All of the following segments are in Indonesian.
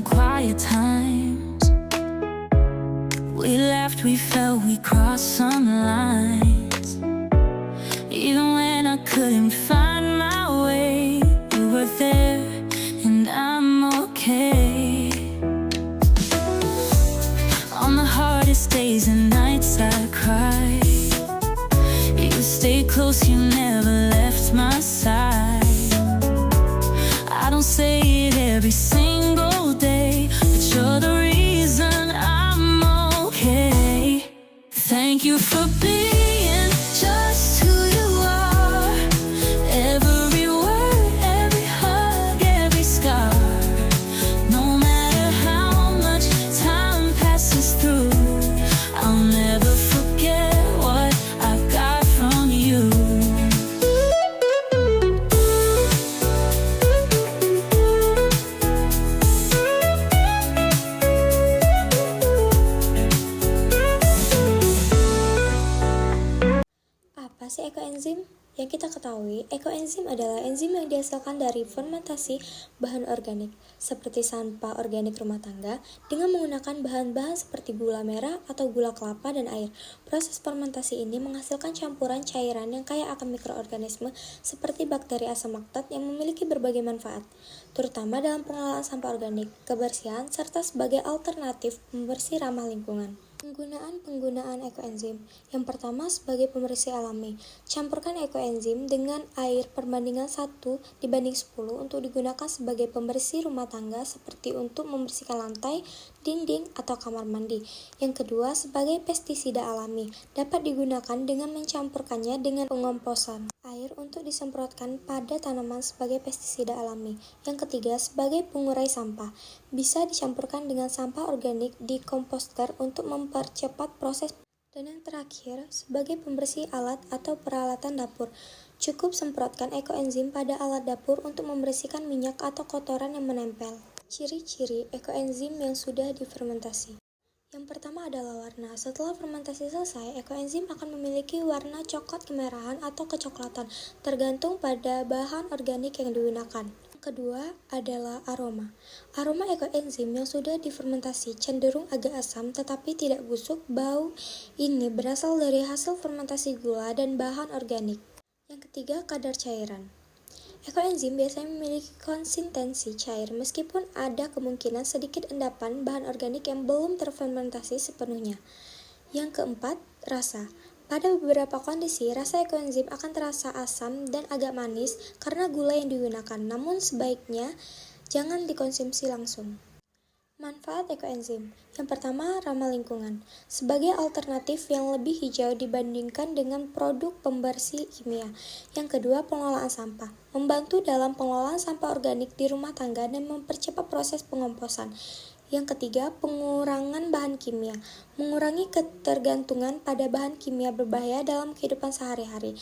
quiet times. We laughed, we felt, we crossed some lines. Even when I couldn't find my way, you were there, and I'm okay. On the hardest days and nights I cried, you stayed close, you never left my side. I don't say it every single day, but you're the reason I'm okay. Thank you for being just who you are. Every word, every hug, every scar. No matter how much time passes through, I'll never forget what I got from you. Apa sih ekoenzim? Yang kita ketahui, ekoenzim adalah enzim yang dihasilkan dari fermentasi bahan organik, seperti sampah organik rumah tangga, dengan menggunakan bahan-bahan seperti gula merah atau gula kelapa dan air. Proses fermentasi ini menghasilkan campuran cairan yang kaya akan mikroorganisme seperti bakteri asam laktat yang memiliki berbagai manfaat, terutama dalam pengelolaan sampah organik, kebersihan, serta sebagai alternatif pembersih ramah lingkungan. Penggunaan ekoenzim. Yang pertama, sebagai pembersih alami. Campurkan ekoenzim dengan air perbandingan 1:10 untuk digunakan sebagai pembersih rumah tangga seperti untuk membersihkan lantai, dinding, atau kamar mandi. Yang kedua, sebagai pestisida alami. Dapat digunakan dengan mencampurkannya dengan pengomposan air untuk disemprotkan pada tanaman sebagai pestisida alami. Yang ketiga, sebagai pengurai sampah. Bisa dicampurkan dengan sampah organik di komposter untuk mempercepat proses. Dan yang terakhir, sebagai pembersih alat atau peralatan dapur. Cukup semprotkan ekoenzim pada alat dapur untuk membersihkan minyak atau kotoran yang menempel. Ciri-ciri ekoenzim yang sudah difermentasi. Yang pertama adalah warna. Setelah fermentasi selesai, ekoenzim akan memiliki warna coklat kemerahan atau kecoklatan, tergantung pada bahan organik yang digunakan. Kedua adalah aroma. Aroma ekoenzim yang sudah difermentasi cenderung agak asam tetapi tidak busuk. Bau ini berasal dari hasil fermentasi gula dan bahan organik. Yang ketiga, kadar cairan. Ekoenzim biasanya memiliki konsistensi cair meskipun ada kemungkinan sedikit endapan bahan organik yang belum terfermentasi sepenuhnya. Yang keempat, rasa. Pada beberapa kondisi, rasa ekoenzim akan terasa asam dan agak manis karena gula yang digunakan, namun sebaiknya jangan dikonsumsi langsung. Manfaat ekoenzim. Yang pertama, ramah lingkungan. Sebagai alternatif yang lebih hijau dibandingkan dengan produk pembersih kimia. Yang kedua, pengelolaan sampah. Membantu dalam pengelolaan sampah organik di rumah tangga dan mempercepat proses pengomposan. Yang ketiga, pengurangan bahan kimia. Mengurangi ketergantungan pada bahan kimia berbahaya dalam kehidupan sehari-hari.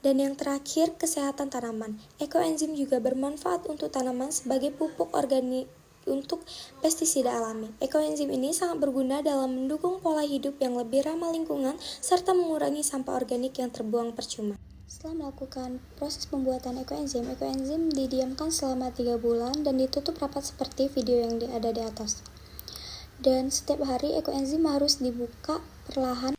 Dan yang terakhir, kesehatan tanaman. Ekoenzim juga bermanfaat untuk tanaman sebagai pupuk organik untuk pestisida alami. Ekoenzim ini sangat berguna dalam mendukung pola hidup yang lebih ramah lingkungan serta mengurangi sampah organik yang terbuang percuma. Setelah melakukan proses pembuatan ekoenzim didiamkan selama 3 bulan dan ditutup rapat seperti video yang ada di atas. Dan setiap hari ekoenzim harus dibuka perlahan